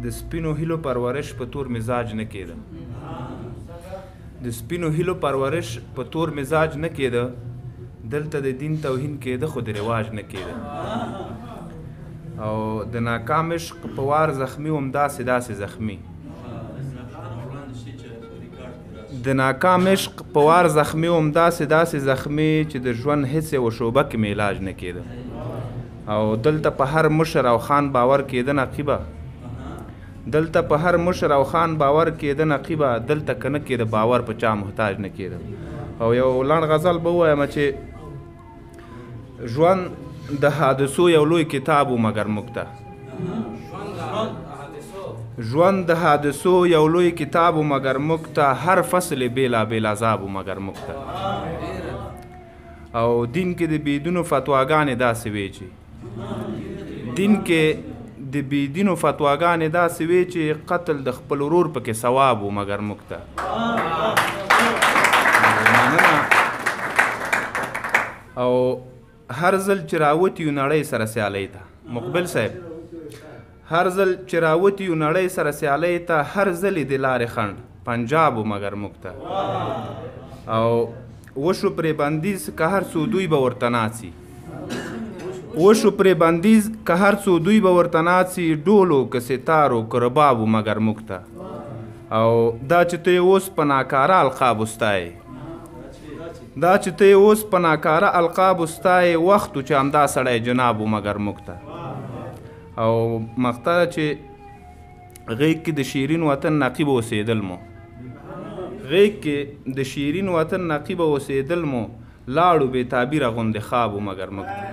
د سپینو هیلو پرورش په تور مزاج نه کېده. د سپینو هیلو پرورش په تور مزاج نه کېده. دلته د دین توهین کېده خو د رواج نه کېده. او د ناکام عشق په وار زخمي وم داسې داسې زخمي. د ناکام عشق په وار زخمي وم داسې داسې زخمي چې د ژوند هیڅ یوه شعبه کې مې علاج نه کېده. او دلته په هر مشر او خان باور کېده نقیبه. دلته په هر مشر او خان باور کېده نقیبه. دلته که نه کېده باور په چا محتاج نه کېده. او یو لنډ غزل به ووایم چې ژوند د حادثو یو لوی کتاب و مګر موږ ته. ژوند د حادثو یو لوی کتاب و مګر موږ ته. هر فصل بیلا بیل عذاب و مګر موږ ته. او دین کې د بېدینو فتواګانې داسې وې چې دین کې د بېدینو فتواګانې داسې وې چې قتل د خپل ورور پکې ثواب و مګر موږ ته. او هر ځل چې راوتي یو نړۍ سره سیالۍ ته مقبل صاحب، هر ځل چې راوتي یو نړۍ سره سیالۍ ته، هر ځل یې د لارې خنډ پنجاب و مګر موږ ته. او وشو پرې بندیز که هر څو دوی به ورته ناڅي. وشو پرې بندیز که هر څو دوی به ورته ناڅي. ډولو که ستارو که رباب و مګر موږ ته. او دا چې ته یې اوس په ناکاره القاب وستایې، دا چې ته یې اوس په ناکاره القاب وستایې، وخت و چې همدا سړی جناب و مګر موږ ته. او مقطع چې غیږ کې د شیرین وطن نقیب اوسېدل مو، غیږ کې د شیرین وطن نقیب اوسېدل مو، لاړو بې تعبیره غوندې خواب و مګر موږ ته.